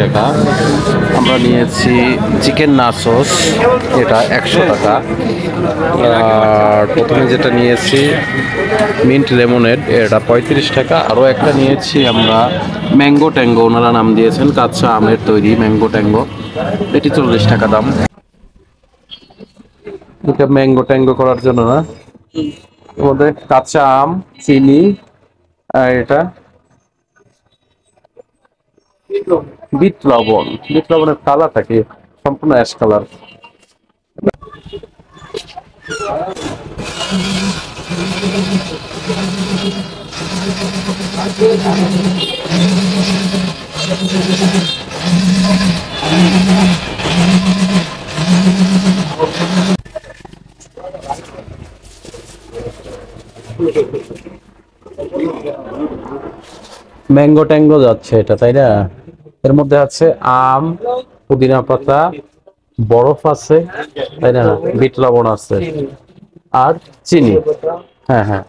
টাকা। আমরা নিয়েছি চিকেন নাচোস, এটা 100 টাকা। আর প্রথমে যেটা নিয়েছি মিন্ট লেমনেড, এটা 35 টাকা। আরও একটা নিয়েছি আমরা ম্যাঙ্গো ট্যাঙ্গো, ওনারা নাম দিয়েছেন, কাঁচা আমের তৈরি ম্যাঙ্গো ট্যাঙ্গো, এটি 40 টাকা দাম। এটা ম্যাঙ্গো ট্যাঙ্গো করার জন্য না, আমাদের কাঁচা আম, চিনি, আর এটা বিট লবণ। বিট লবণের কালারটা কি সম্পূর্ণ অ্যাশ কালার। ম্যাঙ্গো ট্যাঙ্গো যাচ্ছে এটা, তাই না? এর মধ্যে আছে আম, পুদিনা পাতা, বরফ আছে, তাই না, বিট লবণ আছে, আর চিনি। হ্যাঁ হ্যাঁ,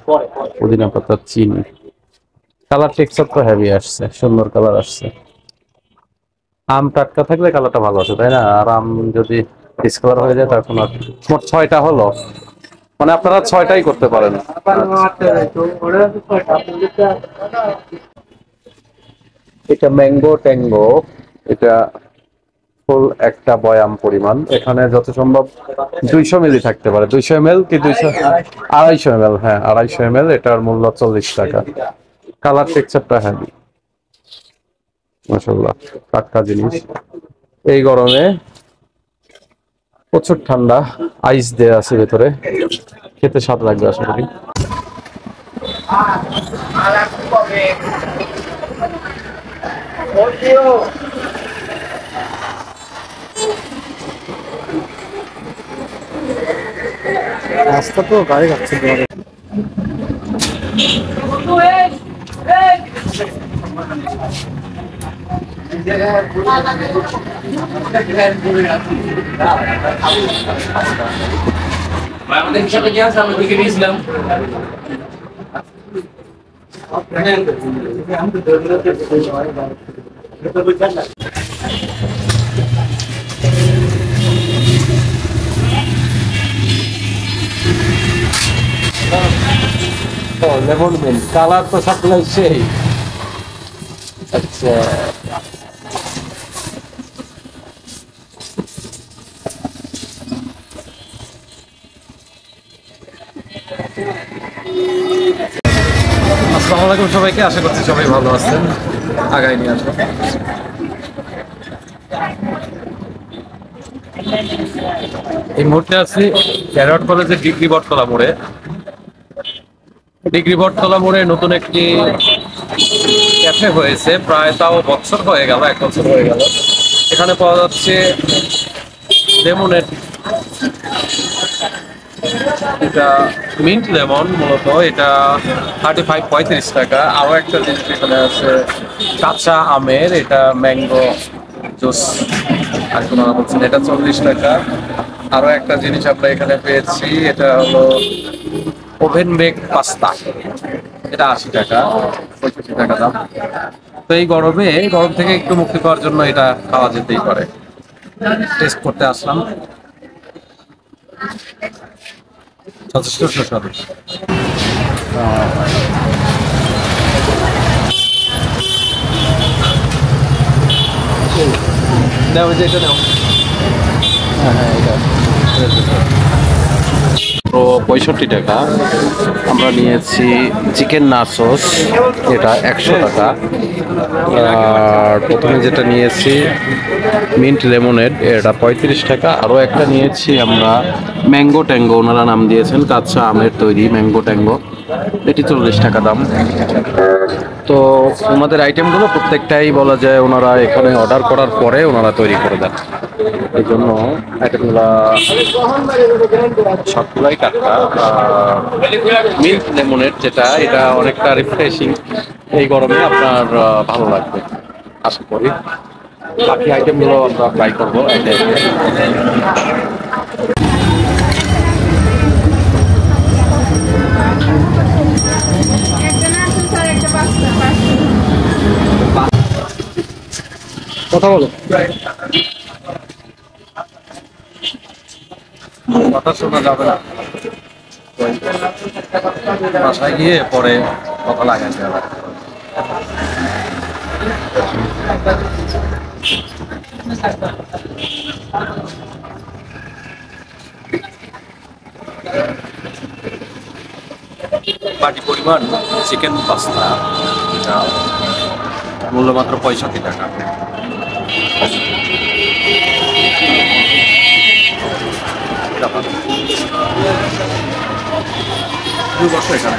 পুদিনা পাতা, চিনি। কালার টেক্সচার তো হেভি আসছে, সুন্দর কালার আসছে। আম টাটকা থাকলে কালারটা ভালো আছে, তাই না? আর আম যদি ডিসকালার হয়ে যায় তখন আর। মোট 6টা হলো, মানে আপনারা 6টাই করতে পারেন। এটা ম্যাঙ্গো ট্যাঙ্গো, এটা ফুল একটা বয়াম পরিমাণ, এখানে যত সম্ভব 200 মিলি থাকতে পারে। 200 ml কি 250 ml? হ্যাঁ, 250 ml। এটার মূল্য 40 টাকা। কালার টেক্সচারটা হেভি, মাশাআল্লাহ, টাটকা জিনিস। এই গরমে প্রচুর ঠান্ডা, আইস দেয়া আছে ভেতরে, খেতে স্বাদ লাগবে আশা করি। রাস্তা তো গাড়ি যাচ্ছে। আমাদের হিসাবে কি আছে, আমরা দিকে নিয়েছিলাম। লেমন মিল্ক কালার তো সাপ্লাই সেই। আচ্ছা, আসসালামু আলাইকুম সবাইকে, আশা করছি সবাই ভালো আছেন। আগায় নিয়ে আসবো। এই মুহূর্তে আছি ক্যারট কলেজের ডিগ্রি বটতলা মোড়ে। ডিগ্রি বটতলা মোড়ে নতুন একটি ক্যাফে হয়েছে, প্রায় তাও বছর হয়ে গেল, 1 বছর হয়ে গেল। এখানে পাওয়া যাচ্ছে লেমনের, এটা মিন্ট লেমন মূলত, এটা 35 টাকা। আরও একটা জিনিস এখানে আছে কাঁচা আমের, এটা ম্যাঙ্গো জুস, আর কোনো বলছেন, এটা 40 টাকা। আরও একটা জিনিস আমরা এখানে পেয়েছি, এটা হলো ওভেন বেক পাস্তা, এটা 80 টাকা, 65 টাকা দাম। তো এই গরমে, গরম থেকে একটু মুক্তি পাওয়ার জন্য এটা খাওয়া যেতেই পারে, টেস্ট করতে আসলাম। যথেষ্ট সুস্বাদু। নাও, এটা নাও। হ্যাঁ হ্যাঁ, এটা 65 টাকা। আমরা নিয়েছি চিকেন নাচোস, এটা 100 টাকা। আর প্রথমে যেটা নিয়েছি মিন্ট লেমনেড, এটা 35 টাকা। আরও একটা নিয়েছি আমরা ম্যাঙ্গো ট্যাঙ্গো, ওনারা নাম দিয়েছেন, কাঁচা আমের তৈরি ম্যাঙ্গো ট্যাঙ্গো, এটি 40 টাকা দাম। তো ওনাদের আইটেমগুলো প্রত্যেকটাই বলা যায় ওনারা এখানে অর্ডার করার পরে ওনারা তৈরি করে দেন, এই জন্য আইটেমগুলো সবগুলাই টাটকা। মিল্ক লেমনের যেটা, এটা অনেকটা রিফ্রেশিং, এই গরমে আপনার ভালো লাগবে আশা করি। বাকি আইটেমগুলো আমরা ট্রাই করবো। কথা বলো। কথা শোনা যাবে না, বাসায় গিয়ে পরে কথা লাগাইতে হবে। বাটি পরিমাণ চিকেন পাস্তা, এটা মূল্য মাত্র 65 টাকা। বসো এখানে।